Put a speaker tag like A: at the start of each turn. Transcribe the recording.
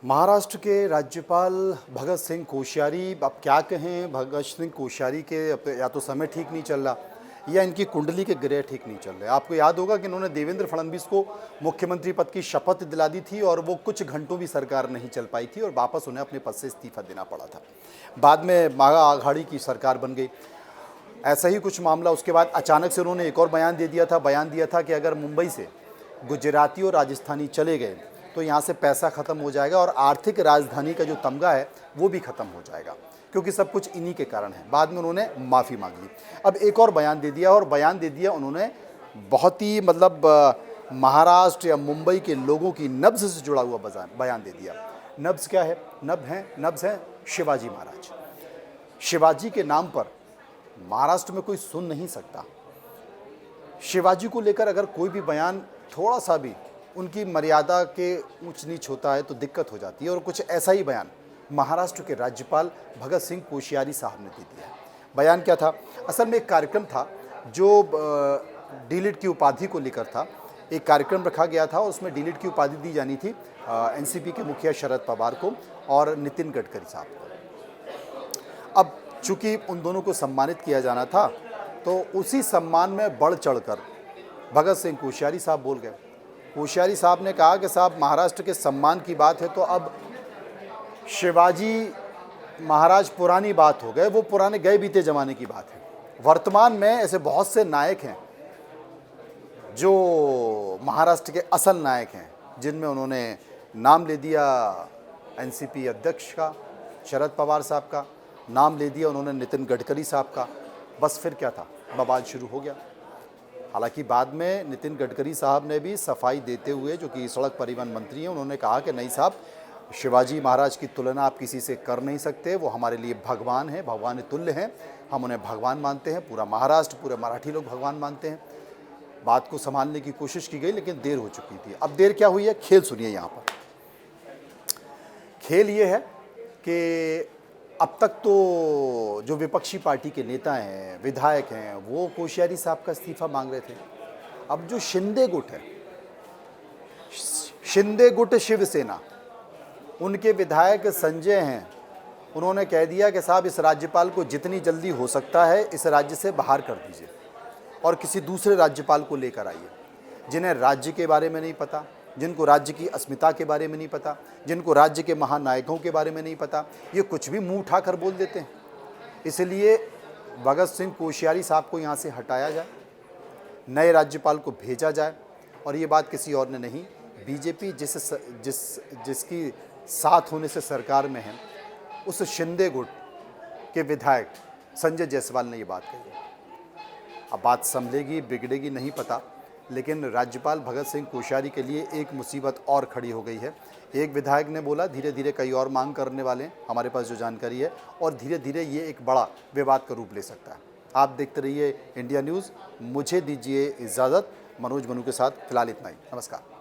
A: महाराष्ट्र के राज्यपाल भगत सिंह कोश्यारी, अब क्या कहें, भगत सिंह कोश्यारी के या तो समय ठीक नहीं चल रहा या इनकी कुंडली के ग्रह ठीक नहीं चल रहे। आपको याद होगा कि इन्होंने देवेंद्र फडणवीस को मुख्यमंत्री पद की शपथ दिला दी थी और वो कुछ घंटों भी सरकार नहीं चल पाई थी और वापस उन्हें अपने पद से इस्तीफा देना पड़ा था। बाद में महा आघाड़ी की सरकार बन गई। ऐसा ही कुछ मामला, उसके बाद अचानक से उन्होंने एक और बयान दिया था कि अगर मुंबई से गुजराती और राजस्थानी चले गए तो यहाँ से पैसा ख़त्म हो जाएगा और आर्थिक राजधानी का जो तमगा है वो भी ख़त्म हो जाएगा, क्योंकि सब कुछ इन्हीं के कारण है। बाद में उन्होंने माफ़ी मांग ली। अब एक और बयान दे दिया उन्होंने, बहुत ही महाराष्ट्र या मुंबई के लोगों की नब्ज़ से जुड़ा हुआ बयान दे दिया। नब्ज़ क्या है? नब्ज़ है शिवाजी महाराज। शिवाजी के नाम पर महाराष्ट्र में कोई सुन नहीं सकता। शिवाजी को लेकर अगर कोई भी बयान थोड़ा सा भी उनकी मर्यादा के ऊंच नीच होता है तो दिक्कत हो जाती है, और कुछ ऐसा ही बयान महाराष्ट्र के राज्यपाल भगत सिंह कोश्यारी साहब ने दे दिया। बयान क्या था? असल में एक कार्यक्रम था जो डीलिट की उपाधि को लेकर था। एक कार्यक्रम रखा गया था और उसमें डीलिट की उपाधि दी जानी थी एनसीपी के मुखिया शरद पवार को और नितिन गडकरी साहब को। अब चूंकि उन दोनों को सम्मानित किया जाना था तो उसी सम्मान में बढ़ चढ़कर भगत सिंह कोश्यारी साहब बोल गए। कोश्यारी साहब ने कहा कि साहब, महाराष्ट्र के सम्मान की बात है तो अब शिवाजी महाराज पुरानी बात हो गए, वो पुराने गए बीते ज़माने की बात है। वर्तमान में ऐसे बहुत से नायक हैं जो महाराष्ट्र के असल नायक हैं, जिनमें उन्होंने नाम ले दिया एनसीपी अध्यक्ष का, शरद पवार साहब का, नाम ले दिया उन्होंने नितिन गडकरी साहब का। बस फिर क्या था, बवाल शुरू हो गया। हालांकि बाद में नितिन गडकरी साहब ने भी सफाई देते हुए, जो कि सड़क परिवहन मंत्री हैं, उन्होंने कहा कि नहीं साहब, शिवाजी महाराज की तुलना आप किसी से कर नहीं सकते, वो हमारे लिए भगवान हैं, भगवान तुल्य हैं, हम उन्हें भगवान मानते हैं। पूरा महाराष्ट्र, पूरे मराठी लोग भगवान मानते हैं। बात को संभालने की कोशिश की गई लेकिन देर हो चुकी थी। अब देर क्या हुई है, खेल सुनिए। यहाँ पर खेल ये है कि अब तक तो जो विपक्षी पार्टी के नेता हैं, विधायक हैं, वो कोश्यारी साहब का इस्तीफा मांग रहे थे। अब जो शिंदे गुट है, शिंदे गुट शिवसेना, उनके विधायक संजय हैं, उन्होंने कह दिया कि साहब, इस राज्यपाल को जितनी जल्दी हो सकता है इस राज्य से बाहर कर दीजिए और किसी दूसरे राज्यपाल को लेकर आइए, जिन्हें राज्य के बारे में नहीं पता, जिनको राज्य की अस्मिता के बारे में नहीं पता, जिनको राज्य के महानायकों के बारे में नहीं पता, ये कुछ भी मुंह उठाकर बोल देते हैं। इसलिए भगत सिंह कोश्यारी साहब को यहाँ से हटाया जाए, नए राज्यपाल को भेजा जाए। और ये बात किसी और ने नहीं, बीजेपी जिसकी साथ होने से सरकार में है, उस शिंदे गुट के विधायक संजय जायसवाल ने ये बात कही है। अब बात संभलेगी बिगड़ेगी नहीं पता, लेकिन राज्यपाल भगत सिंह कोश्यारी के लिए एक मुसीबत और खड़ी हो गई है। एक विधायक ने बोला धीरे धीरे कई और मांग करने वाले हैं, हमारे पास जो जानकारी है, और धीरे धीरे ये एक बड़ा विवाद का रूप ले सकता है। आप देखते रहिए इंडिया न्यूज़। मुझे दीजिए इजाज़त। मनोज बनू के साथ फिलहाल इतना ही। नमस्कार।